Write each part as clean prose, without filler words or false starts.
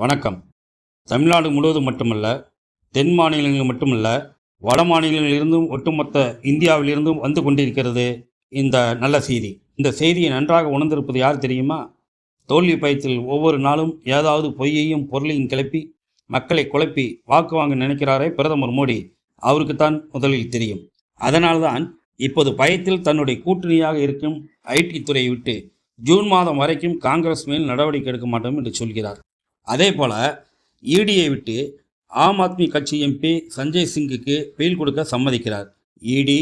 வணக்கம். தமிழ்நாடு முழுவதும் மட்டுமல்ல, தென் மாநிலங்கள் மட்டுமல்ல, வட மாநிலங்களிலிருந்தும் ஒட்டுமொத்த இந்தியாவிலிருந்தும் வந்து கொண்டிருக்கிறது இந்த நல்ல செய்தி. இந்த செய்தியை நன்றாக உணர்ந்திருப்பது யார் தெரியுமா? தோல்வி பயத்தில் ஒவ்வொரு நாளும் ஏதாவது பொய்யையும் பொருளையும் கிளப்பி மக்களை குழப்பி வாக்கு வாங்க நினைக்கிறாரே பிரதமர் மோடி, அவருக்குத்தான் முதலில் தெரியும். அதனால்தான் இப்போது பயத்தில் தன்னுடைய கூட்டணியாக இருக்கும் ஐடி துறையை விட்டு ஜூன் மாதம் வரைக்கும் காங்கிரஸ் மேல் நடவடிக்கை எடுக்க மாட்டோம் என்று சொல்கிறார். அதே போல் இடியை விட்டு ஆம் ஆத்மி கட்சி எம்பி சஞ்சய் சிங்குக்கு பெயில் கொடுக்க சம்மதிக்கிறார். இடி,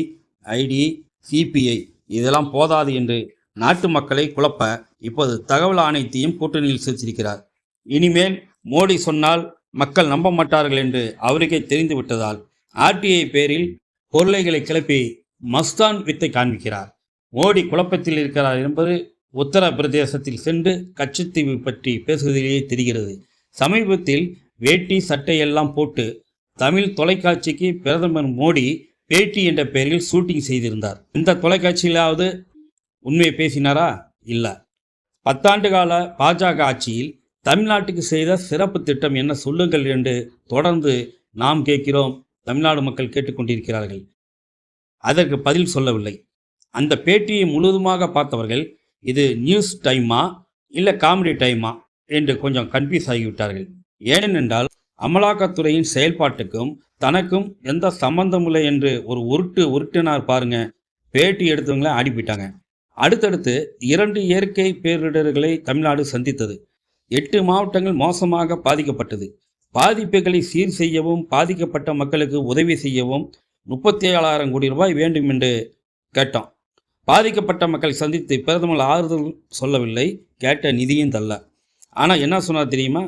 ஐடி, சிபிஐ இதெல்லாம் போதாது என்று நாட்டு மக்களை குழப்ப இப்போது தகவல் ஆணையத்தையும் கூட்டணியில் சேர்த்திருக்கிறார். இனிமேல் மோடி சொன்னால் மக்கள் நம்ப மாட்டார்கள் என்று அவருக்கே தெரிந்து விட்டதால் ஆர்டிஐ பேரில் பொருளைகளை கிளப்பி மஸ்தான் வித்தை காண்பிக்கிறார். மோடி குழப்பத்தில் இருக்கிறார் என்பது உத்தரப்பிரதேசத்தில் சென்று கச்சத்தீவு பற்றி பேசுவதிலேயே தெரிகிறது. சமீபத்தில் வேட்டி சட்டையெல்லாம் போட்டு தமிழ் தொலைக்காட்சிக்கு பிரதமர் மோடி பேட்டி என்ற பெயரில் ஷூட்டிங் செய்திருந்தார். இந்த தொலைக்காட்சியிலாவது உண்மையை பேசினாரா? இல்லை. 10 ஆண்டு கால பாஜக ஆட்சியில் தமிழ்நாட்டுக்கு செய்த சிறப்பு திட்டம் என்ன சொல்லுங்கள் என்று தொடர்ந்து நாம் கேட்கிறோம். தமிழ்நாடு மக்கள் கேட்டுக்கொண்டிருக்கிறார்கள். அதற்கு பதில் சொல்லவில்லை. அந்த பேட்டியை முழுவதுமாக பார்த்தவர்கள் இது நியூஸ் டைமா இல்லை காமெடி டைமா என்று கொஞ்சம் கன்ஃபியூஸ் ஆகிவிட்டார்கள். ஏனென்றால் அமலாக்கத்துறையின் செயல்பாட்டுக்கும் தனக்கும் எந்த சம்பந்தம் இல்லை என்று ஒரு உருட்டினார் பாருங்க. பேட்டி எடுத்தவங்கள ஆடிப்பிட்டாங்க. அடுத்தடுத்து 2 இயற்கை பேரிடர்களை தமிழ்நாடு சந்தித்தது. 8 மாவட்டங்கள் மோசமாக பாதிக்கப்பட்டது. பாதிப்புகளை சீர் செய்யவும் பாதிக்கப்பட்ட மக்களுக்கு உதவி செய்யவும் 37,000 கோடி ரூபாய் வேண்டும் என்று கேட்டோம். பாதிக்கப்பட்ட மக்களை சந்தித்து பிரதமர் ஆறுதல் சொல்லவில்லை, கேட்ட நிதியும் தரல. ஆனால் என்ன சொன்னார் தெரியுமா?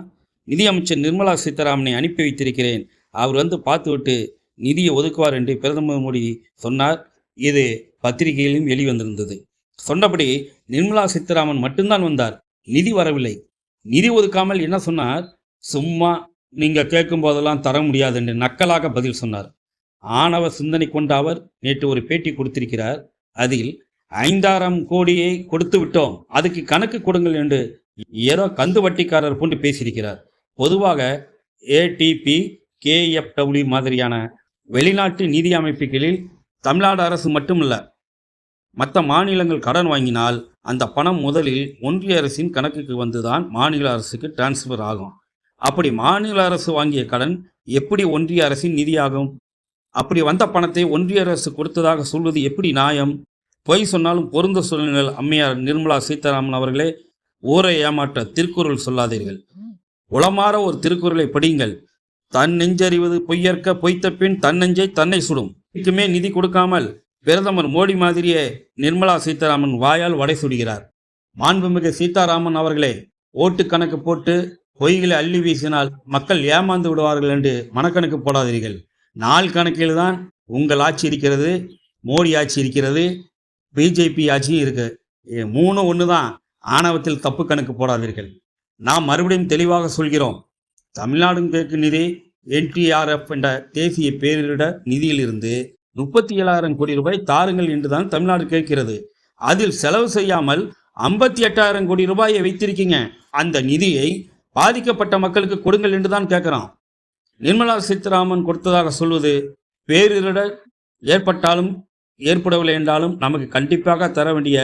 நிதியமைச்சர் நிர்மலா சீதாராமனை அனுப்பி வைத்திருக்கிறேன், அவர் வந்து பார்த்துவிட்டு நிதியை ஒதுக்குவார் என்று பிரதமர் மோடி சொன்னார். இது பத்திரிகையிலும் வெளிவந்திருந்தது. சொன்னபடி நிர்மலா சீதாராமன் மட்டும்தான் வந்தார், நிதி வரவில்லை. நிதி ஒதுக்காமல் என்ன சொன்னார்? சும்மா நீங்கள் கேட்கும் போதெல்லாம் தர முடியாது என்று நக்கலாக பதில் சொன்னார். ஆணவ சிந்தனை கொண்ட அவர் நேற்று ஒரு பேட்டி கொடுத்திருக்கிறார். அதில் 5,000 கோடியை கொடுத்து விட்டோம், அதுக்கு கணக்கு கொடுங்கள் என்று ஏதோ கந்து வட்டிக்காரர் போன்று பேசியிருக்கிறார். பொதுவாக ஏடிபி, கேஎஃப்டபிள்யூ மாதிரியான வெளிநாட்டு நிதி அமைப்புகளில் தமிழ்நாடு அரசு மட்டுமல்ல, மற்ற மாநிலங்கள் கடன் வாங்கினால் அந்த பணம் முதலில் ஒன்றிய அரசின் கணக்குக்கு வந்துதான் மாநில அரசுக்கு டிரான்ஸ்ஃபர் ஆகும். அப்படி மாநில அரசு வாங்கிய கடன் எப்படி ஒன்றிய அரசின் நிதியாகும்? அப்படி வந்த பணத்தை ஒன்றிய அரசு கொடுத்ததாக சொல்வது எப்படி நியாயம்? பொய் சொன்னாலும் பொருந்த சொல்லுங்கள். அம்மையார் நிர்மலா சீதாராமன் அவர்களே, ஊரை ஏமாற்ற திருக்குறள் சொல்லாதீர்கள். உளமாற ஒரு திருக்குறளை படியுங்கள். தன் நெஞ்சறிவது பொய்யற்க, பொய்த்த பின் தன் நெஞ்சை தன்னை சுடும். இதுக்குமே நிதி கொடுக்காமல் பிரதமர் மோடி மாதிரியே நிர்மலா சீதாராமன் வாயால் வடை சுடுகிறார். மாண்புமிகு சீதாராமன் அவர்களே, ஓட்டு கணக்கு போட்டு பொய்களை அள்ளி வீசினால் மக்கள் ஏமாந்து விடுவார்கள் என்று மனக்கணக்கு போடாதீர்கள். நாள் கணக்கில் தான் உங்கள் ஆட்சி இருக்கிறது, மோடி ஆட்சி இருக்கிறது, பிஜேபி ஆட்சியும் இருக்கு. 3 ஒன்று தான். ஆணவத்தில் தப்பு கணக்கு போடாதீர்கள். நாம் மறுபடியும் தெளிவாக சொல்கிறோம். தமிழ்நாடு கேட்கும் நிதி NTRF என்ற தேசிய பேரிடர் நிதியிலிருந்து 37,000 கோடி ரூபாய் தாருங்கள் என்றுதான் தமிழ்நாடு கேட்கிறது. அதில் செலவு செய்யாமல் 58,000 கோடி ரூபாயை வைத்திருக்கீங்க. அந்த நிதியை பாதிக்கப்பட்ட மக்களுக்கு கொடுங்கள் என்று தான் கேட்குறோம். நிர்மலா சீதாராமன் கொடுத்ததாக சொல்வது பேரிடர் ஏற்பட்டாலும் ஏற்படவில்லை என்றாலும் நமக்கு கண்டிப்பாக தர வேண்டிய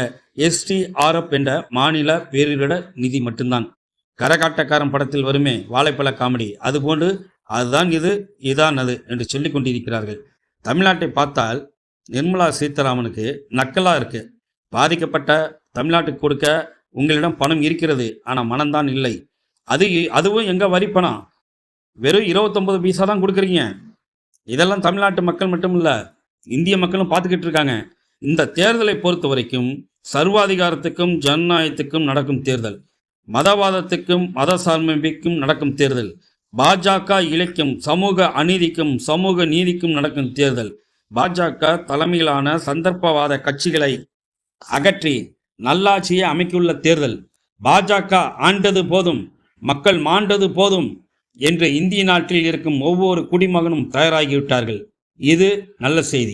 STRF என்ற மாநில பேரிடர் நிதி மட்டும்தான். கரகாட்டக்காரன் படத்தில் வருமே வாழைப்பழ காமெடி, அதுபோன்று அதுதான் இது, இதான் அது என்று சொல்லி கொண்டிருக்கிறார்கள். தமிழ்நாட்டை பார்த்தால் நிர்மலா சீதாராமனுக்கு நக்கலாக இருக்குது. பாதிக்கப்பட்ட தமிழ்நாட்டுக்கு கொடுக்க உங்களிடம் பணம் இருக்கிறது, ஆனால் மனம்தான் இல்லை. அதுவும் எங்கள் வரி பணம், வெறும் 29 பைசா தான் கொடுக்குறீங்க. இதெல்லாம் தமிழ்நாட்டு மக்கள் மட்டும் இல்லை, இந்திய மக்களும் பார்த்துக்கிட்டு இருக்காங்க. இந்த தேர்தலை பொறுத்த வரைக்கும் சர்வாதிகாரத்துக்கும் ஜனநாயகத்துக்கும் நடக்கும் தேர்தல், மதவாதத்துக்கும் மத சார்பிற்கும் நடக்கும் தேர்தல், பாஜக இழைக்கும் சமூக அநீதிக்கும் சமூக நீதிக்கும் நடக்கும் தேர்தல், பாஜக தலைமையிலான சந்தர்ப்பவாத கட்சிகளை அகற்றி நல்லாட்சியை அமைக்குள்ள தேர்தல், பாஜக ஆண்டது போதும் மக்கள் மாண்டது போதும் என்று இந்திய நாட்டில் இருக்கும் ஒவ்வொரு குடிமகனும் தயாராகிவிட்டார்கள். இது நல்ல செய்தி.